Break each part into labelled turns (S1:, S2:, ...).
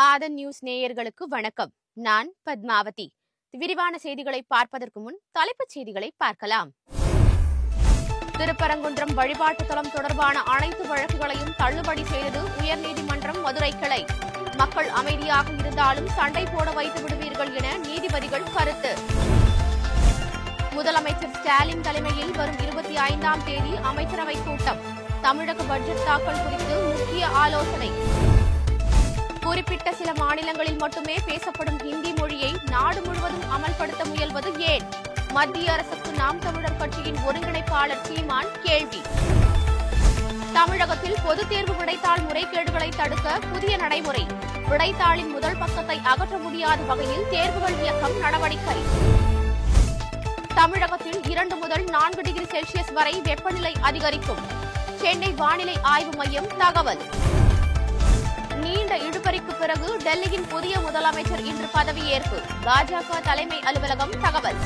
S1: ஆதன் news நேயர்களுக்கு வணக்கம். நான் பத்மாவதி. விரிவான செய்திகளை பார்ப்பதற்கு முன் தலைப்புச் செய்திகளை பார்க்கலாம். திருப்பரங்குன்றம் வழிபாட்டு தலம் தொடர்பான அனைத்து வழக்குகளையும் தள்ளுபடி செய்தது உயர்நீதிமன்றம் மதுரை கிளை. மக்கள் அமைதியாக இருந்தாலும் சண்டை போட வைத்து விடுவீர்கள் என நீதிபதிகள் கருத்து. முதலமைச்சர் ஸ்டாலின் தலைமையில் வரும் 25ஆம் தேதி அமைச்சரவை கூட்டம். தமிழக பட்ஜெட் தாக்கல் குறித்து முக்கிய ஆலோசனை. குறிப்பிட்ட சில மாநிலங்களில் மட்டுமே பேசப்படும் ஹிந்தி மொழியை நாடு முழுவதும் அமல்படுத்த முயல்வது ஏன்? மத்திய அரசுக்கு நாம் தமிழர் கட்சியின் ஒருங்கிணைப்பாளர் சீமான் கேள்வி. தமிழகத்தில் பொதுத் தேர்வு விடைத்தாள் முறைகேடுகளை தடுக்க புதிய நடைமுறை. விடைத்தாளின் முதல் பக்கத்தை அகற்ற முடியாத வகையில் தேர்வுகள் இயக்கம் நடவடிக்கை. தமிழகத்தில் 2 முதல் 4 டிகிரி செல்சியஸ் வரை வெப்பநிலை அதிகரிக்கும். சென்னை வானிலை ஆய்வு மையம் தகவல். நீண்ட இழுபறிக்கு பிறகு டெல்லியின் புதிய முதலமைச்சர் இன்று பதவியேற்பு. பாஜக தலைமை அலுவலகம் தகவல்.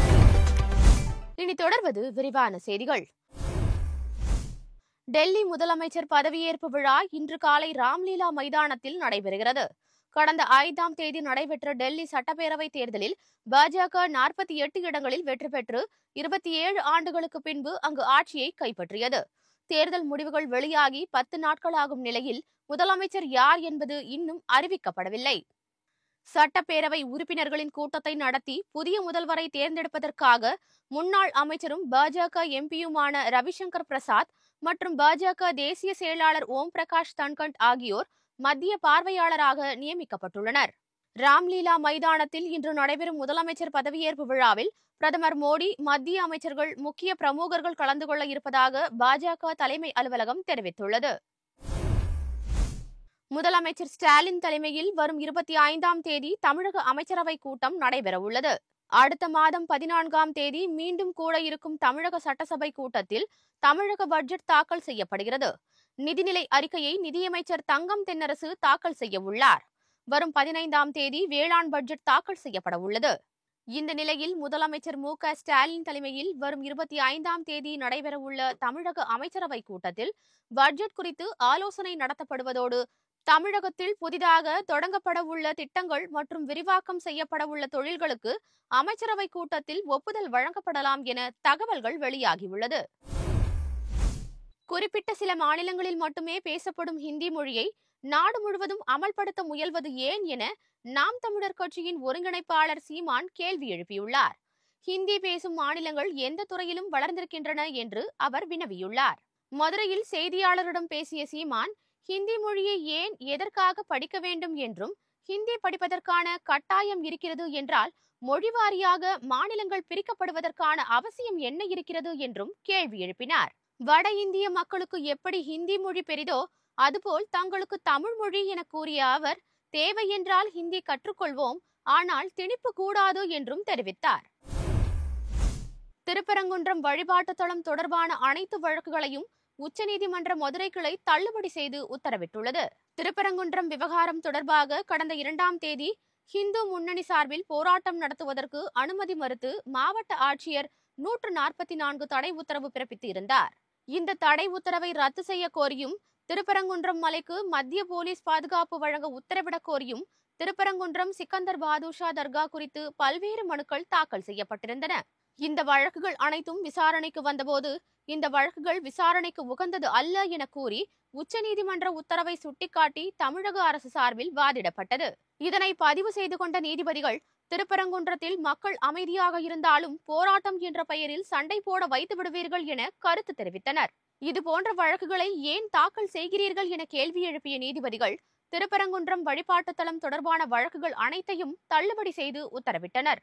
S1: இனி தொடர்வது விரிவான செய்திகள். டெல்லி முதலமைச்சர் பதவியேற்பு விழா இன்று காலை ராம்லீலா மைதானத்தில் நடைபெறுகிறது. கடந்த 5ஆம் தேதி நடைபெற்ற டெல்லி சட்டப்பேரவை தேர்தலில் பாஜக 48 இடங்களில் வெற்றி பெற்று 27 ஆண்டுகளுக்கு பின்பு அங்கு ஆட்சியை கைப்பற்றியது. தேர்தல் முடிவுகள் வெளியாகி 10 நாட்களாகும் நிலையில் முதலமைச்சர் யார் என்பது இன்னும் அறிவிக்கப்படவில்லை. சட்டப்பேரவை உறுப்பினர்களின் கூட்டத்தை நடத்தி புதிய முதல்வரை தேர்ந்தெடுப்பதற்காக முன்னாள் அமைச்சரும் பாஜக எம்பியுமான ரவிசங்கர் பிரசாத் மற்றும் பாஜக தேசிய செயலாளர் ஓம் பிரகாஷ் தன்கண்ட் ஆகியோர் மத்திய பார்வையாளராக நியமிக்கப்பட்டுள்ளனர். ராம்லீலா மைதானத்தில் இன்று நடைபெறும் முதலமைச்சர் பதவியேற்பு விழாவில் பிரதமர் மோடி, மத்திய அமைச்சர்கள், முக்கிய பிரமுகர்கள் கலந்து கொள்ள இருப்பதாக பாஜக தலைமை அலுவலகம் தெரிவித்துள்ளது. முதலமைச்சர் ஸ்டாலின் தலைமையில் வரும் 25ஆம் தேதி தமிழக அமைச்சரவை கூட்டம் நடைபெறவுள்ளது. அடுத்த மாதம் 14ஆம் தேதி மீண்டும் கூட இருக்கும் தமிழக சட்டசபை கூட்டத்தில் தமிழக பட்ஜெட் தாக்கல் செய்யப்படுகிறது. நிதிநிலை அறிக்கையை நிதியமைச்சர் தங்கம் தென்னரசு தாக்கல் செய்ய உள்ளார். வரும் 15ஆம் தேதி வேளாண் பட்ஜெட் தாக்கல் செய்யப்பட உள்ளது. இந்த நிலையில் முதலமைச்சர் மு.க.ஸ்டாலின் தலைமையில் வரும் 25ஆம் தேதி நடைபெறவுள்ள தமிழக அமைச்சரவை கூட்டத்தில் பட்ஜெட் குறித்து ஆலோசனை நடத்தப்படுவதோடு தமிழகத்தில் புதிதாக தொடங்கப்பட உள்ள திட்டங்கள் மற்றும் விரிவாக்கம் செய்யப்பட உள்ள தொழில்களுக்கு அமைச்சரவை கூட்டத்தில் ஒப்புதல் வழங்கப்படலாம் என தகவல்கள் வெளியாகியுள்ளது. குறிப்பிட்ட சில மாநிலங்களில் மட்டுமே பேசப்படும் ஹிந்தி மொழியை நாடு முழுவதும் அமல்படுத்த முயல்வது ஏன் என நாம் தமிழர் கட்சியின் ஒருங்கிணைப்பாளர் சீமான் கேள்வி எழுப்பியுள்ளார். ஹிந்தி பேசும் மாநிலங்கள் எந்த துறையிலும் வளர்ந்திருக்கின்றன என்று அவர் வினவியுள்ளார். மதுரையில் செய்தியாளரிடம் பேசிய சீமான், ஹிந்தி மொழியை ஏன், எதற்காக படிக்க வேண்டும் என்றும், ஹிந்தி படிப்பதற்கான கட்டாயம் இருக்கிறது என்றால் மொழி வாரியாக மாநிலங்கள் பிரிக்கப்படுவதற்கான அவசியம் என்ன இருக்கிறது என்றும் கேள்வி எழுப்பினார். வட இந்திய மக்களுக்கு எப்படி ஹிந்தி மொழி பெரிதோ அதுபோல் தங்களுக்கு தமிழ் மொழி என கூறிய அவர், தேவை என்றால் ஹிந்தி கற்றுக்கொள்வோம், ஆனால் திணிப்பு கூடாது என்றும் தெரிவித்தார். திருப்பரங்குன்றம் வழிபாட்டு தலம் தொடர்பான அனைத்து வழக்குகளையும் உச்சநீதிமன்ற மதுரை கிளை தள்ளுபடி செய்து உத்தரவிட்டுள்ளது. திருப்பரங்குன்றம் விவகாரம் தொடர்பாக கடந்த 2ஆம் தேதி ஹிந்து முன்னணி சார்பில் போராட்டம் நடத்துவதற்கு அனுமதி மறுத்து மாவட்ட ஆட்சியர் 144 தடை உத்தரவு பிறப்பித்து இருந்தார். இந்த தடை உத்தரவை ரத்து செய்ய கோரியும், திருப்பரங்குன்றம் மலைக்கு மத்திய போலீஸ் பாதுகாப்பு வழங்க உத்தரவிடக் கோரியும் திருப்பரங்குன்றம் சிக்கந்தர் பாதுஷா தர்கா குறித்து பல்வேறு மனுக்கள் தாக்கல் செய்யப்பட்டிருந்தன. இந்த வழக்குகள் அனைத்தும் விசாரணைக்கு வந்தபோது இந்த வழக்குகள் விசாரணைக்கு உகந்தது அல்ல என கூறி உச்சநீதிமன்ற உத்தரவை சுட்டிக்காட்டி தமிழக அரசு சார்பில் வாதிடப்பட்டது. இதனை பதிவு செய்து கொண்ட நீதிபதிகள், திருப்பரங்குன்றத்தில் மக்கள் அமைதியாக இருந்தாலும் போராட்டம் என்ற பெயரில் சண்டை போட வைத்து விடுவீர்கள் என கருத்து தெரிவித்தனர். இதுபோன்ற வழக்குகளை ஏன் தாக்கல் செய்கிறீர்கள் என கேள்வி எழுப்பிய நீதிபதிகள் திருப்பரங்குன்றம் வழிபாட்டு தலம் தொடர்பான வழக்குகள் அனைத்தையும் தள்ளுபடி செய்து உத்தரவிட்டனர்.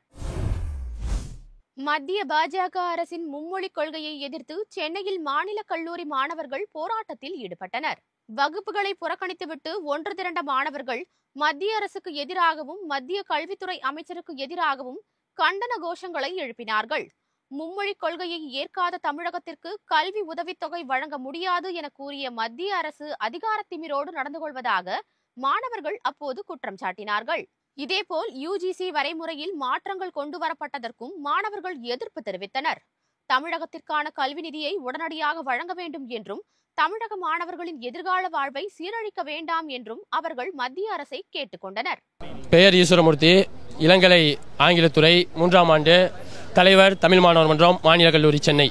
S1: மத்திய பாஜக அரசின் மும்மொழி கொள்கையை எதிர்த்து சென்னையில் மாநில கல்லூரி மாணவர்கள் போராட்டத்தில் ஈடுபட்டனர். வகுப்புகளை புறக்கணித்துவிட்டு ஒன்று திரண்ட மாணவர்கள் மத்திய அரசுக்கு எதிராகவும் மத்திய கல்வித்துறை அமைச்சருக்கு எதிராகவும் கண்டன கோஷங்களை எழுப்பினார்கள். மும்மொழி கொள்கையை ஏற்காத தமிழகத்திற்கு கல்வி உதவித்தொகை வழங்க முடியாது என கூறிய மத்திய அரசு அதிகாரத்திமிரோடு நடந்து கொள்வதாக மாணவர்கள் அப்போது குற்றம் சாட்டினார்கள். இதேபோல் UGC வரைமுறையில் மாற்றங்கள் கொண்டு வரப்பட்டதற்கும் மாணவர்கள் எதிர்ப்பு தெரிவித்தனர். தமிழகத்திற்கான கல்வி நிதியை உடனடியாக வழங்க வேண்டும் என்றும் தமிழக மாணவர்களின் எதிர்கால வாழ்வை சீரழிக்க வேண்டாம் என்றும் அவர்கள் மத்திய அரசை கேட்டுக்கொண்டனர்.
S2: பெயர் ஈஸ்வரமூர்த்தி, இளங்கலை ஆங்கிலத்துறை 3ஆம் ஆண்டு, தலைவர் தமிழ் மாணவர் மன்றம், மாநில கல்லூரி, சென்னை.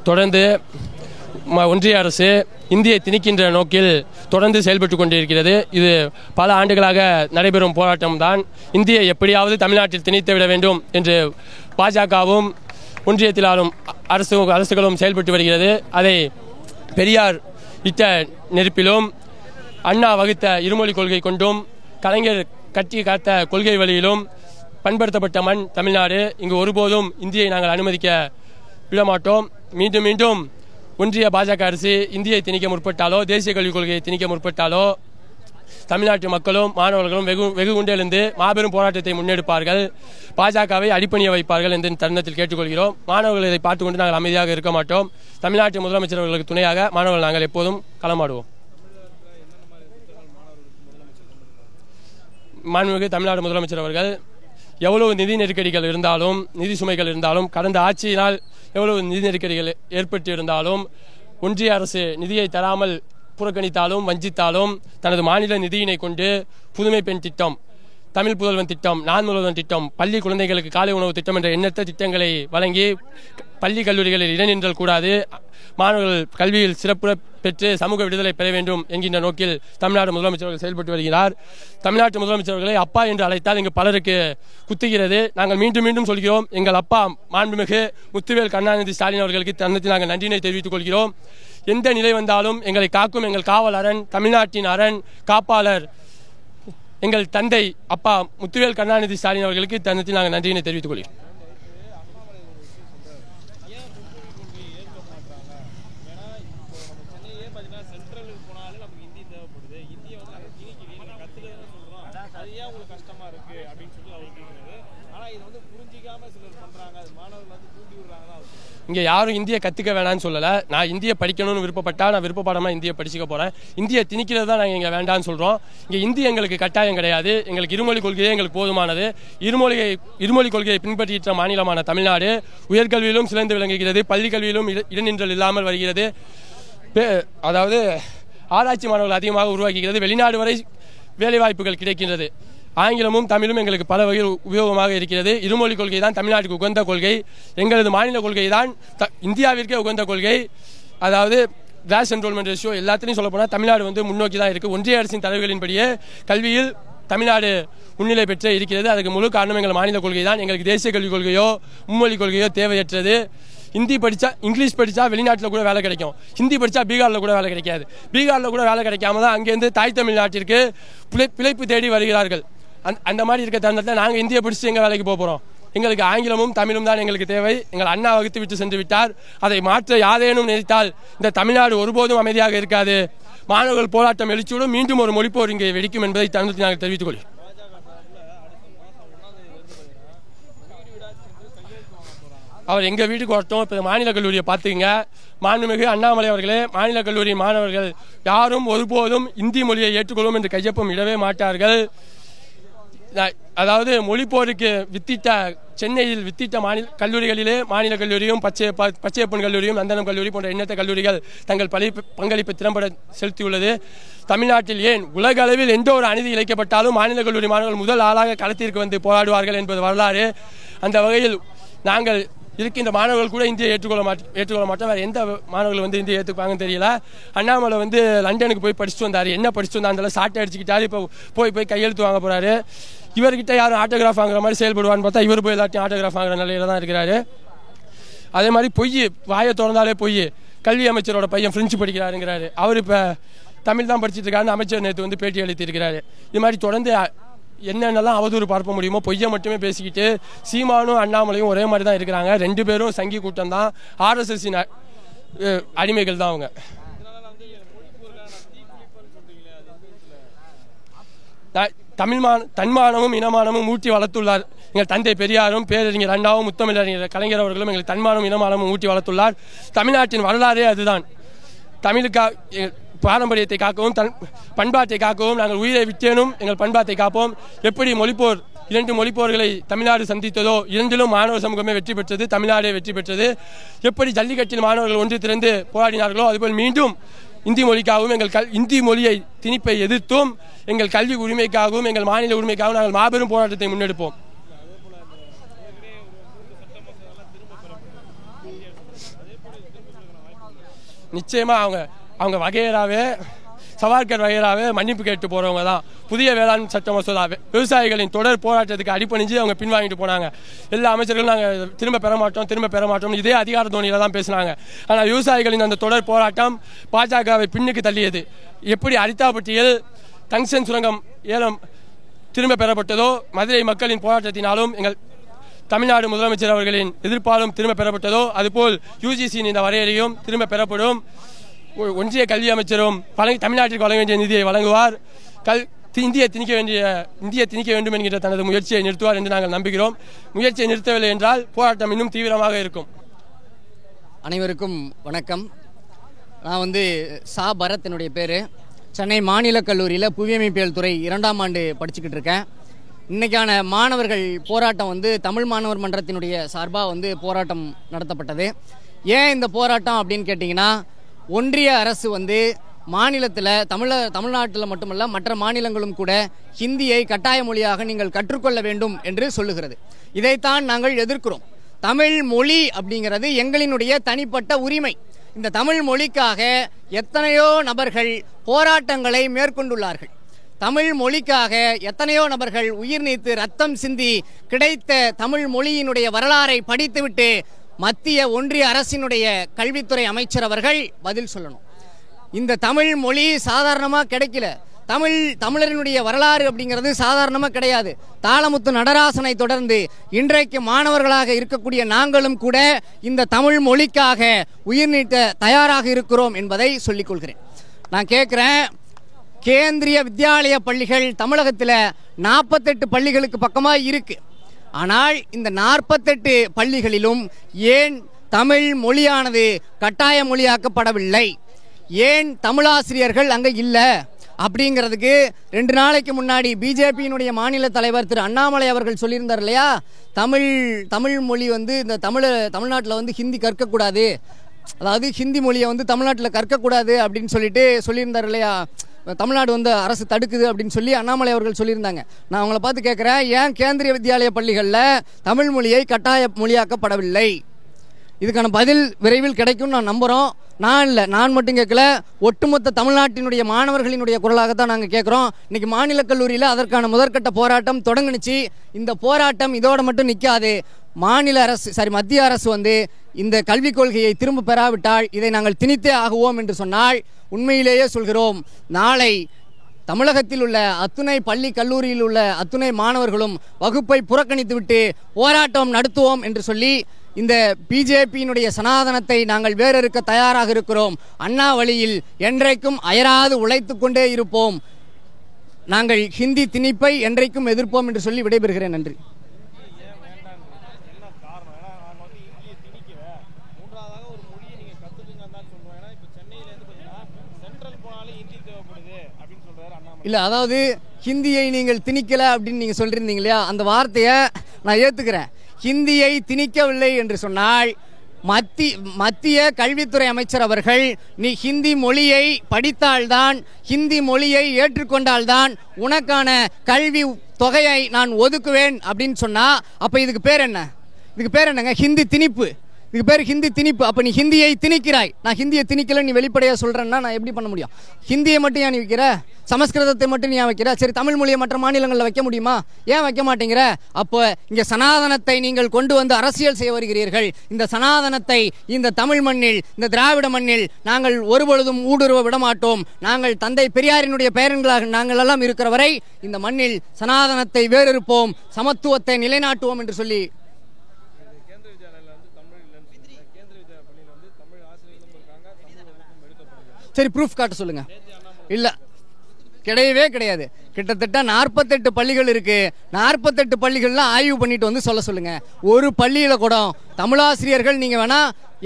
S2: தொடர்ந்து ஒன்றிய அரசு இந்தியை திணிக்கின்ற நோக்கில் தொடர்ந்து செயல்பட்டு கொண்டிருக்கிறது. இது பல ஆண்டுகளாக நடைபெறும் போராட்டம்தான். இந்தியை எப்படியாவது தமிழ்நாட்டில் திணித்து விட வேண்டும் என்று பாஜகவும் ஒன்றியத்திலாலும் அரசுகளும் செயல்பட்டு வருகிறது. அதை பெரியார் இட்ட நெருப்பிலும் அண்ணா வகுத்த இருமொழி கொள்கை கொண்டும் கலைஞர் கட்டி காத்த கொள்கை வழியிலும் பண்படுத்தப்பட்ட மண் தமிழ்நாடு. இங்கு ஒருபோதும் இந்தியை நாங்கள் அனுமதிக்க விடமாட்டோம். மீண்டும் மீண்டும் ஒன்றிய பாஜக அரசு இந்தியை திணிக்க முற்பட்டாலோ, தேசிய கல்விக் கொள்கையை திணிக்க முற்பட்டாலோ தமிழ்நாட்டு மக்களும் மாணவர்களும் வெகு குண்டெழுந்து மாபெரும் போராட்டத்தை முன்னெடுப்பார்கள். பாஜகவை அடிப்பணிய வைப்பார்கள் என்று தருணத்தில் கேட்டுக்கொள்கிறோம். மாணவர்கள் இதை பார்த்துக்கொண்டு நாங்கள் அமைதியாக இருக்க மாட்டோம். தமிழ்நாட்டு முதலமைச்சர் அவர்களுக்கு துணையாக மாணவர்கள் நாங்கள் எப்போதும் களமாடுவோம். மாண்புமிகு தமிழ்நாடு முதலமைச்சர் அவர்கள் எவ்வளவு நிதி நெருக்கடிகள் இருந்தாலும், நிதி சுமைகள் இருந்தாலும், கடந்த ஆட்சியினால் எவ்வளவு நிதி நெருக்கடிகள் ஏற்பட்டு இருந்தாலும், ஒன்றிய அரசு நிதியை தராமல் புறக்கணித்தாலும் வஞ்சித்தாலும் தனது மாநில நிதியினை கொண்டு புதுமை பெண் திட்டம், தமிழ் புதல்வன் திட்டம், நான் முதல்வன் திட்டம், பள்ளி குழந்தைகளுக்கு காலை உணவு திட்டம் என்ற எண்ணற்ற திட்டங்களை வழங்கி பள்ளி கல்லூரிகளில் இடைநின்றல் கூடாது, மாணவர்கள் கல்வியில் சிறப்பு பெற்று சமூக விடுதலை பெற வேண்டும் என்கின்ற நோக்கில் தமிழ்நாடு முதலமைச்சர்கள் செயல்பட்டு வருகிறார். தமிழ்நாட்டு முதலமைச்சர்களை அப்பா என்று அழைத்தால் இங்கு பலருக்கு குத்துகிறது. நாங்கள் மீண்டும் மீண்டும் சொல்கிறோம், எங்கள் அப்பா மாண்புமிகு முத்துவேல் கருணாநிதி ஸ்டாலின் அவர்களுக்கு தருணத்தில் நாங்கள் நன்றியினை தெரிவித்துக் கொள்கிறோம். எந்த நிலை வந்தாலும் எங்களை காக்கும் எங்கள் காவல் அரண், தமிழ்நாட்டின் அரண், காப்பாளர் எங்கள் தந்தை அப்பா முத்துவேல் கருணாநிதி ஸ்டாலின் அவர்களுக்கு தருணத்தில் நாங்கள் நன்றியினை தெரிவித்துக் கொள்கிறோம். இங்கே யாரும் இந்தியை கற்றுக்க வேணான்னு சொல்லலை. நான் இந்தியை படிக்கணும்னு விருப்பப்பட்டா நான் விருப்பப்படாமல் இந்தியை படிச்சுக்க போகிறேன். இந்தியை திணிக்கிறது தான் நாங்கள் இங்கே வேண்டான்னு சொல்கிறோம். இங்கே இந்தி எங்களுக்கு கட்டாயம் கிடையாது. எங்களுக்கு இருமொழி கொள்கையே எங்களுக்கு போதுமானது. இருமொழி கொள்கையை பின்பற்றிய மாநிலமான தமிழ்நாடு உயர்கல்வியிலும் சிறந்து விளங்குகிறது. பள்ளி கல்வியிலும் இடைநின்றல் இல்லாமல் வருகிறது. அதாவது ஆராய்ச்சி மாணவர்கள் அதிகமாக உருவாக்குகிறது. வெளிநாடு வரை வேலைவாய்ப்புகள் கிடைக்கின்றது. ஆங்கிலமும் தமிழும் எங்களுக்கு பல வகையில் உபயோகமாக இருக்கிறது. இருமொழி கொள்கை தான் தமிழ்நாட்டுக்கு உகந்த கொள்கை. எங்களது மாநில கொள்கை தான் இந்தியாவிற்கே உகந்த கொள்கை. அதாவது கிராஸ் என்ரோல்மெண்ட் ரேஷியோ எல்லாத்திலையும் சொல்ல போனால் தமிழ்நாடு முன்னோக்கி தான் இருக்குது. ஒன்றிய அரசின் தலைவர்களின்படியே கல்வியில் தமிழ்நாடு முன்னிலை பெற்று இருக்கிறது. அதுக்கு முழு காரணம் எங்கள் மாநில கொள்கை தான். எங்களுக்கு தேசிய கல்விக் கொள்கையோ மும்மொழி கொள்கையோ தேவையற்றது. ஹிந்தி படித்தா, இங்கிலீஷ் படித்தா வெளிநாட்டில் கூட வேலை கிடைக்கும். ஹிந்தி படித்தா பீகாரில் கூட வேலை கிடைக்காது. பீகாரில் கூட வேலை கிடைக்காம தான் அங்கேருந்து தாய் தமிழ்நாட்டிற்கு பிழைப்பு தேடி வருகிறார்கள். அந்த மாதிரி இருக்க தருணத்தில் நாங்கள் இந்தியை பிடிச்சி எங்கள் வேலைக்கு போகிறோம். எங்களுக்கு ஆங்கிலமும் தமிழும் தான் எங்களுக்கு தேவை. எங்கள் அண்ணா வகுத்து விட்டு சென்று விட்டார். அதை மாற்ற யாரேனும் நினைத்தால் இந்த தமிழ்நாடு ஒருபோதும் அமைதியாக இருக்காது. மாணவர்கள் போராட்டம் எழுச்சியோடும் மீண்டும் ஒரு மொழிப்போர் இங்கே வெடிக்கும் என்பதை தருணத்தில் நாங்கள் தெரிவித்துக் கொள்கிறோம். அவர் எங்கள் வீட்டுக்கு வரட்டும். இப்போ மாநில கல்லூரியை பார்த்துங்க. மாண்புமிகு அண்ணாமலை அவர்களே, மாநில கல்லூரி மாணவர்கள் யாரும் ஒருபோதும் இந்தி மொழியை ஏற்றுக்கொள்வோம் என்று கையொப்பம் இடவே மாட்டார்கள். அதாவது மொழிப்போருக்கு வித்திட்ட சென்னையில் வித்திட்ட மாநில கல்லூரிகளிலே மாநில கல்லூரியும் பச்சையப்பன் கல்லூரியும் நந்தனம் கல்லூரி போன்ற எண்ணற்ற கல்லூரிகள் தங்கள் பங்களிப்பு திறம்பட செலுத்தியுள்ளது. தமிழ்நாட்டில் ஏன் உலக அளவில் எந்த ஒரு அநீதி இழைக்கப்பட்டாலும் மாநில கல்லூரி மாணவர்கள் முதல் ஆளாக களத்திற்கு வந்து போராடுவார்கள் என்பது வரலாறு. அந்த வகையில் நாங்கள் இருக்கின்ற மாணவர்கள் கூட இந்தியை ஏற்றுக்கொள்ள மாட்டோம். வேறு எந்த மாணவர்கள் இந்தியை ஏற்றுப்பாங்கன்னு தெரியல. அண்ணாமலை லண்டனுக்கு போய் படிச்சுட்டு வந்தார். என்ன படிச்சுட்டு வந்தாலும் சாட்டை அடிச்சுக்கிட்டாரு. இப்போ போய் கையெழுத்து வாங்க போகிறாரு. இவர்கிட்ட யாரும் ஆட்டோகிராஃப் வாங்குற மாதிரி செயல்படுவான்னு பார்த்தா இவர் போய் எல்லாத்தையும் ஆட்டோகிராஃப் வாங்குற நிலையில தான் இருக்கிறாரு. அதே மாதிரி வாயை திறந்தாலே கல்வி அமைச்சரோட பையன் பிரெஞ்சு படிக்கிறாருங்கிறாரு. அவர் இப்போ தமிழ் தான் படிச்சுட்டு இருக்காருன்னு அமைச்சர் நேற்று பேட்டி அளித்திருக்கிறாரு. இது மாதிரி தொடர்ந்து என்னென்னலாம் அவதூறு பார்க்க முடியுமோ பொய்யை மட்டுமே பேசிக்கிட்டு சீமானும் அண்ணாமலையும் ஒரே மாதிரி தான் இருக்கிறாங்க. ரெண்டு பேரும் சங்கி கூட்டம் தான், RSS அடிமைகள் தான் அவங்க. தன்மானமும் இனமானமும் ஊட்டி வளர்த்துள்ளார் எங்கள் தந்தை பெரியாரும் பேரறிஞர் அண்ணாவும் முத்தமிழறிஞர் கலைஞர் அவர்களும் எங்கள் தன்மானம் இனமானமும் ஊட்டி வளர்த்துள்ளார். தமிழ்நாட்டின் வரலாறே அதுதான். தமிழுக்காக பாரம்பரியத்தை காக்கவும் பண்பாட்டை காக்கவும் நாங்கள் உயிரை விட்டேனும் எங்கள் பண்பாட்டை காப்போம். எப்படி மொழிப்போர் 2 மொழிப்போர்களை தமிழ்நாடு சந்தித்ததோ, இரண்டிலும் மாணவர் சமூகமே வெற்றி பெற்றது, தமிழ்நாடே வெற்றி பெற்றது. எப்படி ஜல்லிக்கட்டில் மாணவர்கள் ஒன்று திரண்டு போராடினார்களோ அதுபோல் மீண்டும் இந்தி மொழிக்காகவும் இந்தி மொழியை திணிப்பை எதிர்த்தும் எங்கள் கல்வி உரிமைக்காகவும் எங்கள் மாநில உரிமைக்காகவும் நாங்கள் மாபெரும் போராட்டத்தை முன்னெடுப்போம். நிச்சயமா அவங்க வகையராவே சவார்கர் வகையராவே மன்னிப்பு கேட்டு போறவங்க தான். புதிய வேளாண் சட்ட மசோதா விவசாயிகளின் தொடர் போராட்டத்துக்கு அடிப்பணிஞ்சு அவங்க பின்வாங்கிட்டு போனாங்க. எல்லா அமைச்சர்களும் நாங்கள் திரும்ப பெற மாட்டோம் இதே அதிகார தோணியில தான் பேசினாங்க. ஆனால் விவசாயிகளின் அந்த தொடர் போராட்டம் பாஜகவை பின்னுக்கு தள்ளியது. எப்படி அரித்தாப்பட்டியில் டங்ஸ்டன் சுரங்கம் ஏலம் திரும்ப பெறப்பட்டதோ, மதுரை மக்களின் போராட்டத்தினாலும் எங்கள் தமிழ்நாடு முதலமைச்சர் அவர்களின் எதிர்ப்பாலும் திரும்ப பெறப்பட்டதோ, அதுபோல் யுஜிசியின் இந்த வரையறையும் திரும்ப பெறப்படும். ஒன்றிய கல்வி அமைச்சரும் தமிழ்நாட்டிற்கு வழங்க வேண்டிய நிதியை வழங்குவார். இந்தியை திணிக்க வேண்டும் என்கிற தனது முயற்சியை நிறுத்துவார் என்று நாங்கள் நம்புகிறோம். முயற்சியை நிறுத்தவில்லை என்றால் போராட்டம் இன்னும் தீவிரமாக இருக்கும்.
S3: அனைவருக்கும் வணக்கம். நான் சா பரத் என்னுடைய பேர். சென்னை மாநில கல்லூரியில் புவியமைப்பியல் துறை 2ஆம் ஆண்டு படிச்சுக்கிட்டு இருக்கேன். இன்றைக்கான மாணவர்கள் போராட்டம் தமிழ் மாணவர் மன்றத்தினுடைய சார்பாக போராட்டம் நடத்தப்பட்டது. ஏன் இந்த போராட்டம் அப்படின்னு கேட்டிங்கன்னா, ஒன்றிய அரசு மாநிலத்தில் தமிழ்நாட்டில் மட்டுமல்ல மற்ற மாநிலங்களும் கூட ஹிந்தியை கட்டாய மொழியாக நீங்கள் கற்றுக்கொள்ள வேண்டும் என்று சொல்லுகிறது. இதைத்தான் நாங்கள் எதிர்க்கிறோம். தமிழ் மொழி அப்படிங்கிறது எங்களினுடைய தனிப்பட்ட உரிமை. இந்த தமிழ் மொழிக்காக எத்தனையோ நபர்கள் போராட்டங்களை மேற்கொண்டுள்ளார்கள். தமிழ் மொழிக்காக எத்தனையோ நபர்கள் உயிர் நீத்து ரத்தம் சிந்தி கிடைத்த தமிழ் மொழியினுடைய வரலாறை படித்துவிட்டு மத்திய ஒன்றிய அரசினுடைய கல்வித்துறை அமைச்சர் அவர்கள் பதில் சொல்லணும். இந்த தமிழ் மொழி சாதாரணமாக கிடைக்கல. தமிழரினுடைய வரலாறு அப்படிங்கிறது சாதாரணமாக கிடையாது. தாளமுத்து நடராசனை தொடர்ந்து இன்றைக்கு மாணவர்களாக இருக்கக்கூடிய நாங்களும் கூட இந்த தமிழ் மொழிக்காக உயிர் நீட்ட தயாராக இருக்கிறோம் என்பதை சொல்லிக் கொள்கிறேன். நான் கேட்குறேன், கேந்திரிய வித்யாலய பள்ளிகள் தமிழகத்தில் 48 பள்ளிகளுக்கு பக்கமாக இருக்கு. ஆனால் இந்த 48 பள்ளிகளிலும் ஏன் தமிழ் மொழியானது கட்டாய மொழியாக்கப்படவில்லை? ஏன் தமிழாசிரியர்கள் அங்கே இல்லை அப்படிங்கிறதுக்கு 2 நாளைக்கு முன்னாடி பிஜேபியினுடைய மாநில தலைவர் திரு அண்ணாமலை அவர்கள் சொல்லியிருந்தார் இல்லையா, தமிழ் மொழி இந்த தமிழ்நாட்டில் ஹிந்தி கற்கக்கூடாது, அதாவது ஹிந்தி மொழியை தமிழ்நாட்டில் கற்கக்கூடாது அப்படின்னு சொல்லியிருந்தார் இல்லையா, தமிழ்நாடு அரசு தடுக்குது அப்படின்னு சொல்லி அண்ணாமலை அவர்கள் சொல்லியிருந்தாங்க. நான் அவங்கள பார்த்து கேட்குறேன், ஏன் கேந்திரிய வித்யாலய பள்ளிகளில் தமிழ் மொழியை கட்டாய மொழியாக்கப்படவில்லை? இதுக்கான பதில் விரைவில் கிடைக்கும் நான் நம்புகிறோம். நான் மட்டும் கேட்கல, ஒட்டுமொத்த தமிழ்நாட்டினுடைய மாணவர்களினுடைய குரலாகத்தான் நாங்கள் கேட்குறோம். இன்றைக்கி மாநில கல்லூரியில் அதற்கான முதற்கட்ட போராட்டம் தொடங்குனுச்சு. இந்த போராட்டம் இதோடு மட்டும் நிற்காது. மத்திய அரசு இந்த கல்விக் கொள்கையை திரும்ப பெறாவிட்டால் இதை நாங்கள் திணித்தே ஆகுவோம் என்று சொன்னால், உண்மையிலேயே சொல்கிறோம், நாளை தமிழகத்தில் உள்ள அத்துணை பள்ளி கல்லூரியில் உள்ள அத்துணை மாணவர்களும் வகுப்பை புறக்கணித்துவிட்டு போராட்டம் நடத்துவோம் என்று சொல்லி இந்த பிஜேபியினுடைய சனாதனத்தை நாங்கள் வேறறுக்க தயாராக இருக்கிறோம். அண்ணா வழியில் என்றைக்கும் அயராது உழைத்து கொண்டே இருப்போம். நாங்கள் ஹிந்தி திணிப்பை என்றைக்கும் எதிர்ப்போம் என்று சொல்லி விடைபெறுகிறேன். நன்றி. இல்லை, அதாவது ஹிந்தியை நீங்கள் திணிக்கலை அப்படின்னு நீங்கள் சொல்லியிருந்தீங்க இல்லையா, அந்த வார்த்தையை நான் ஏற்றுக்கிறேன். ஹிந்தியை திணிக்கவில்லை என்று சொன்னால் மத்திய கல்வித்துறை அமைச்சர் அவர்கள், நீ ஹிந்தி மொழியை படித்தால்தான், ஹிந்தி மொழியை ஏற்றுக்கொண்டால்தான் உனக்கான கல்வி தொகையை நான் ஒதுக்குவேன் அப்படின்னு சொன்னா, அப்போ இதுக்கு பேர் என்னங்க? ஹிந்தி திணிப்பு. இதுக்கு பேர் ஹிந்தி திணிப்பு. அப்போ நீ ஹிந்தியை திணிக்கிறாய். நான் ஹிந்தியை திணிக்கல நீ வெளிப்படையாக சொல்கிறேன்னா நான் எப்படி பண்ண முடியும்? ஹிந்தியை மட்டும் ஏன் நீ வைக்கிற? சமஸ்கிருதத்தை மட்டும் நீ ஏன் வைக்கிற? சரி, தமிழ் மொழியை மற்ற மாநிலங்களில் வைக்க முடியுமா? ஏன் வைக்க மாட்டேங்கிற? அப்போ இங்கே சனாதனத்தை நீங்கள் கொண்டு அரசியல் செய்ய வருகிறீர்கள். இந்த சனாதனத்தை இந்த தமிழ் மண்ணில், இந்த திராவிட மண்ணில் நாங்கள் ஒருபொழுதும் ஊடுருவ விடமாட்டோம். நாங்கள் தந்தை பெரியாரினுடைய பேரன்களாக நாங்கள் எல்லாம் இருக்கிற வரை இந்த மண்ணில் சனாதனத்தை வேறறுப்போம், சமத்துவத்தை நிலைநாட்டுவோம் என்று சொல்லி. சரி, ப்ரூஃப் காட்ட சொல்லுங்க. இல்லை, கிடையவே கிடையாது. கிட்டத்தட்ட 48 பள்ளிகள் இருக்கு. 48 பள்ளிகள்லாம் ஆய்வு பண்ணிட்டு வந்து சொல்ல சொல்லுங்க. ஒரு பள்ளியில கூட தமிழாசிரியர்கள் நீங்க வேணா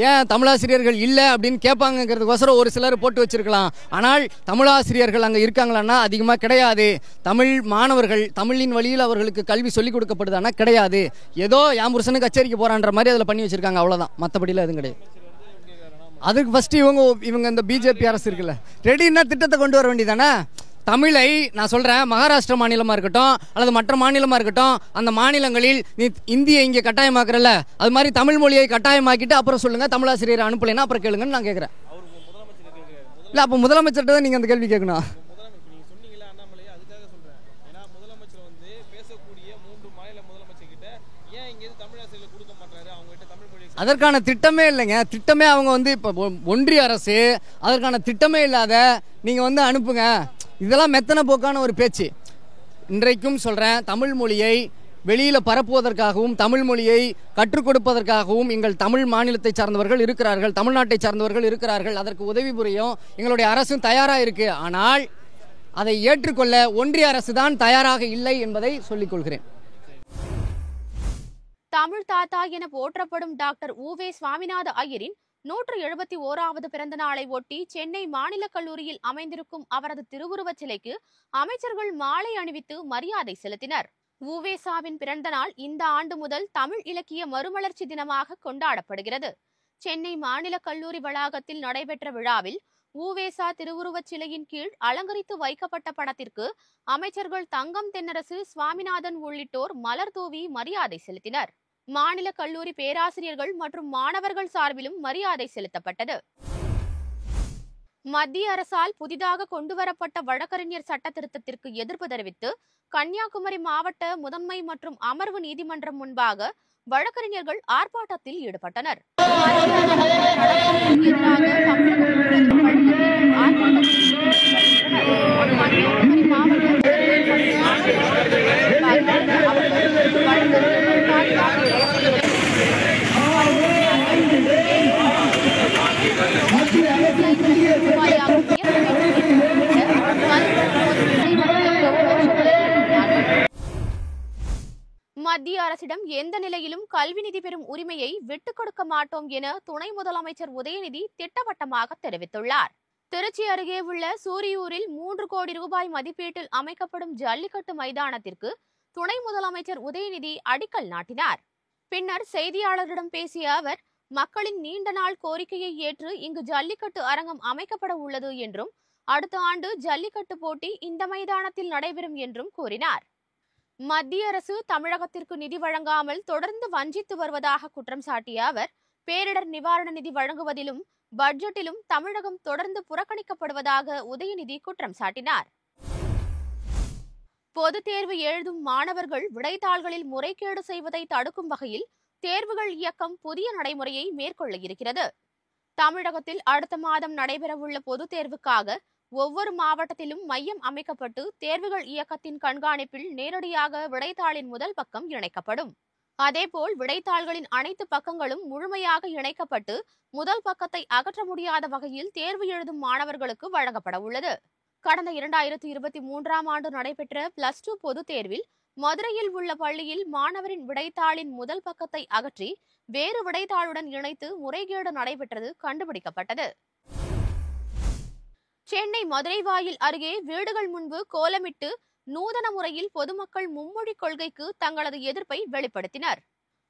S3: ஏன் தமிழாசிரியர்கள் இல்லை அப்படின்னு கேட்பாங்கிறதுக்கோசரம் ஒரு சிலர் போட்டு வச்சிருக்கலாம். ஆனால் தமிழாசிரியர்கள் அங்கே இருக்காங்களான்னா அதிகமாக கிடையாது. தமிழ் மாணவர்கள் தமிழின் வழியில் அவர்களுக்கு கல்வி சொல்லிக் கொடுக்கப்படுதானா கிடையாது. ஏதோ என் புருஷனுக்கு கச்சேரிக்கு போறான்ற மாதிரி அதில் பண்ணி வச்சிருக்காங்க, அவ்வளோதான். மற்றபடியில் எதுவும் கிடையாது. அதுக்கு ஃபர்ஸ்ட் இவங்க இந்த பிஜேபி அரசு இருக்குல்ல, ரெடின்னா திட்டத்தை கொண்டு வர வேண்டியதானே. தமிழை நான் சொல்கிறேன், மகாராஷ்டிரா மாநிலமாக இருக்கட்டும் அல்லது மற்ற மாநிலமாக இருக்கட்டும், அந்த மாநிலங்களில் நீ இந்தியை இங்கே கட்டாயமாக்குறல, அது மாதிரி தமிழ் மொழியை கட்டாயமாக்கிட்டு அப்புறம் சொல்லுங்கள். தமிழாசிரியர் அனுப்பலைன்னா அப்புறம் கேளுங்கன்னு நான் கேட்குறேன். இல்லை, அப்போ முதலமைச்சர்கிட்ட தான் நீங்கள் அந்த கேள்வி கேட்கணும். அதற்கான திட்டமே இல்லைங்க. திட்டமே அவங்க வந்து இப்போ ஒன்றிய அரசு அதற்கான திட்டமே இல்லாத நீங்கள் வந்து அனுப்புங்க. இதெல்லாம் மெத்தன போக்கான ஒரு பேச்சு. இன்றைக்கும் சொல்கிறேன், தமிழ் மொழியை வெளியில் பரப்புவதற்காகவும் தமிழ் மொழியை கற்றுக் கொடுப்பதற்காகவும் எங்கள் தமிழ் மாநிலத்தை சார்ந்தவர்கள் இருக்கிறார்கள், தமிழ்நாட்டை சார்ந்தவர்கள் இருக்கிறார்கள். அதற்கு உதவி புரியும் எங்களுடைய அரசும் தயாராக இருக்குது. ஆனால் அதை ஏற்றுக்கொள்ள ஒன்றிய அரசு தான் தயாராக இல்லை என்பதை சொல்லிக் கொள்கிறேன்.
S1: தமிழ் தாத்தா என போற்றப்படும் டாக்டர் உவே சுவாமிநாத ஐயரின் 171வது பிறந்த நாளை ஒட்டி சென்னை மாநில கல்லூரியில் அமைந்திருக்கும் அவரது திருவுருவச் சிலைக்கு அமைச்சர்கள் மாலை அணிவித்து மரியாதை செலுத்தினர். உவேசாவின் பிறந்த நாள் இந்த ஆண்டு முதல் தமிழ் இலக்கிய மறுமலர்ச்சி தினமாக கொண்டாடப்படுகிறது. சென்னை மாநில கல்லூரி வளாகத்தில் நடைபெற்ற விழாவில் உவேசா திருவுருவச் சிலையின் கீழ் அலங்கரித்து வைக்கப்பட்ட படத்திற்கு அமைச்சர்கள் தங்கம் தென்னரசு, சுவாமிநாதன் உள்ளிட்டோர் மலர் தூவி மரியாதை செலுத்தினர். மாநில கல்லூரி பேராசிரியர்கள் மற்றும் மாணவர்கள் சார்பிலும் மரியாதை செலுத்தப்பட்டது. மத்திய அரசால் புதிதாக கொண்டுவரப்பட்ட வழக்கறிஞர் சட்ட திருத்தத்திற்கு எதிர்ப்பு தெரிவித்து கன்னியாகுமரி மாவட்ட முதன்மை மற்றும் அமர்வு நீதிமன்றம் முன்பாக வழக்கறிஞர்கள் ஆர்ப்பாட்டத்தில் ஈடுபட்டனர். மத்திய அரசிடம் எந்த நிலையிலும் கல்வி நிதி பெறும் உரிமையை விட்டுக் கொடுக்க மாட்டோம் என துணை முதலமைச்சர் உதயநிதி திட்டவட்டமாக தெரிவித்துள்ளார். திருச்சி அருகே உள்ள சூரியூரில் 3 கோடி ரூபாய் மதிப்பீட்டில் அமைக்கப்படும் ஜல்லிக்கட்டு மைதானத்திற்கு துணை முதலமைச்சர் உதயநிதி அடிக்கல் நாட்டினார். பின்னர் செய்தியாளர்களிடம் பேசிய அவர், மக்களின் நீண்ட நாள் கோரிக்கையை ஏற்று இங்கு ஜல்லிக்கட்டு அரங்கம் அமைக்கப்பட உள்ளது என்றும் அடுத்த ஆண்டு ஜல்லிக்கட்டு போட்டி இந்த மைதானத்தில் நடைபெறும் என்றும் கூறினார். மத்திய அரசு தமிழகத்திற்கு நிதி வழங்காமல் தொடர்ந்து வஞ்சித்து வருவதாக குற்றம் சாட்டிய அவர், பேரிடர் நிவாரண நிதி வழங்குவதிலும் பட்ஜெட்டிலும் தமிழகம் தொடர்ந்து புறக்கணிக்கப்படுவதாக உதயநிதி குற்றம் சாட்டினார். பொதுத் தேர்வு எழுதும் மாணவர்கள் விடைத்தாள்களில் முறைகேடு செய்வதை தடுக்கும் வகையில் தேர்வுகள் இயக்கம் புதிய நடைமுறையை மேற்கொள்ள இருக்கிறது. தமிழகத்தில் அடுத்த மாதம் நடைபெறவுள்ள பொதுத் தேர்வுக்காக ஒவ்வொரு மாவட்டத்திலும் மையம் அமைக்கப்பட்டு தேர்வுகள் இயக்கத்தின் கண்காணிப்பில் நேரடியாக விடைத்தாளின் முதல் பக்கம் இணைக்கப்படும். அதேபோல் விடைத்தாள்களின் அனைத்து பக்கங்களும் முழுமையாக இணைக்கப்பட்டு முதல் பக்கத்தை அகற்ற முடியாத வகையில் தேர்வு எழுதும் மாணவர்களுக்கு வழங்கப்பட உள்ளது. கடந்த 2023ஆம் ஆண்டு நடைபெற்ற +2 பொதுத் தேர்வில் மதுரையில் உள்ள பள்ளியில் மாணவரின் விடைத்தாளின் முதல் பக்கத்தை அகற்றி வேறு விடைத்தாளுடன் இணைத்து முறைகேடு நடைபெற்றது கண்டுபிடிக்கப்பட்டது. சென்னை மதுரை வாயில் அருகே வீடுகள் முன்பு கோலமிட்டு நூதன முறையில் பொதுமக்கள் மும்மொழிக் கொள்கைக்கு தங்களது எதிர்ப்பை வெளிப்படுத்தினர்.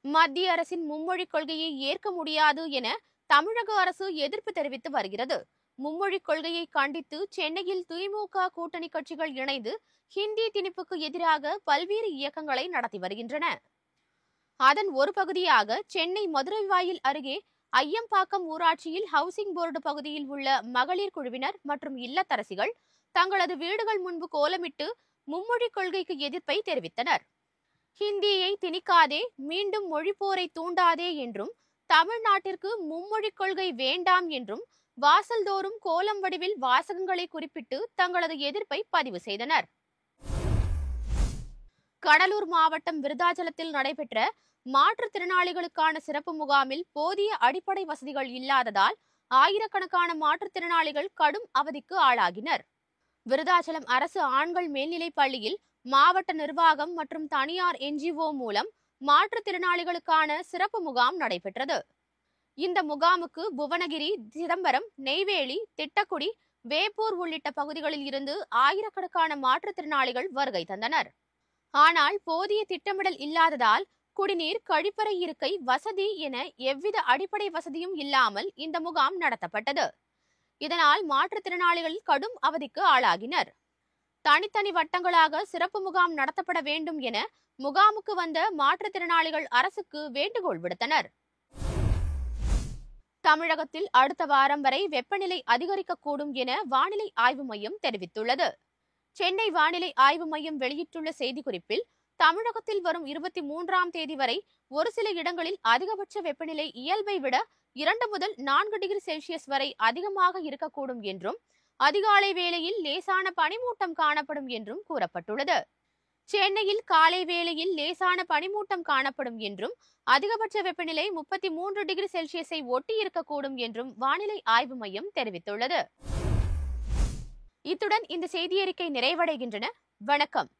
S1: மத்திய அரசின் மும்மொழிக் கொள்கையை ஏற்க முடியாது என தமிழக அரசு எதிர்ப்பு தெரிவித்து வருகிறது. மும்மொழிக் கொள்கையை கண்டித்து சென்னையில் திமுக கூட்டணி கட்சிகள் இணைந்து ஹிந்தி திணிப்புக்கு எதிராக பல்வேறு இயக்கங்களை நடத்தி வருகின்றன. அதன் ஒரு பகுதியாக சென்னை மதுரை வாயில் அருகே ஐயம்பாக்கம் ஊராட்சியில் ஹவுசிங் போர்டு பகுதியில் உள்ள மகளிர் குழுவினர் மற்றும் இல்லத்தரசிகள் தங்களது வீடுகள் முன்பு கோலமிட்டு மும்மொழிக் கொள்கைக்கு எதிர்ப்பை தெரிவித்தனர். ஹிந்தியை திணிக்காதே, மீண்டும் மொழிப்போரை தூண்டாதே என்றும் தமிழ்நாட்டிற்கு மும்மொழிக் கொள்கை வேண்டாம் என்றும் வாசல்தோறும் கோலம் வடிவில் வாசகங்களை குறிப்பிட்டு தங்களது எதிர்ப்பை பதிவு செய்தனர். கடலூர் மாவட்டம் விருதாச்சலத்தில் நடைபெற்ற மாற்றுத்திறனாளிகளுக்கான சிறப்பு முகாமில் போதிய அடிப்படை வசதிகள் இல்லாததால் ஆயிரக்கணக்கான மாற்றுத்திறனாளிகள் கடும் அவதிக்கு ஆளாகினர். விருதாச்சலம் அரசு ஆண்கள் மேல்நிலைப் பள்ளியில் மாவட்ட நிர்வாகம் மற்றும் தனியார் NGO மூலம் மாற்றுத்திறனாளிகளுக்கான சிறப்பு முகாம் நடைபெற்றது. இந்த முகாமுக்கு புவனகிரி, சிதம்பரம், நெய்வேலி, திட்டக்குடி, வேப்பூர் உள்ளிட்ட பகுதிகளில் இருந்து ஆயிரக்கணக்கான மாற்றுத்திறனாளிகள் வருகை தந்தனர். ஆனால் போதிய திட்டமிடல் இல்லாததால் குடிநீர், கழிப்பறை இருக்கை வசதி என எவ்வித அடிப்படை வசதியும் இல்லாமல் இந்த முகாம் நடத்தப்பட்டது. இதனால் மாற்றுத்திறனாளிகள் கடும் அவதிக்கு ஆளாகினர். தனித்தனி வட்டங்களாக சிறப்பு முகாம் நடத்தப்பட வேண்டும் என முகாமுக்கு வந்த மாற்றுத்திறனாளிகள் அரசுக்கு வேண்டுகோள் விடுத்தனர். தமிழகத்தில் அடுத்த வாரம் வரை வெப்பநிலை அதிகரிக்கக்கூடும் என வானிலை ஆய்வு மையம் தெரிவித்துள்ளது. சென்னை வானிலை ஆய்வு மையம் வெளியிட்டுள்ள செய்திக்குறிப்பில், தமிழகத்தில் வரும் 23ஆம் தேதி வரை ஒரு சில இடங்களில் அதிகபட்ச வெப்பநிலை இயல்பை விட 2 முதல் 4 டிகிரி செல்சியஸ் வரை அதிகமாக இருக்கக்கூடும் என்றும், அதிகாலை வேளையில் லேசான பனிமூட்டம் காணப்படும் என்றும் கூறப்பட்டுள்ளது. சென்னையில் காலை வேளையில் லேசான பனிமூட்டம் காணப்படும் என்றும், அதிகபட்ச வெப்பநிலை 33 டிகிரி செல்சியஸை ஒட்டி இருக்கக்கூடும் என்றும் வானிலை ஆய்வு மையம் தெரிவித்துள்ளது. இத்துடன் இந்த செய்தியறிக்கை நிறைவடைகின்றன. வணக்கம்.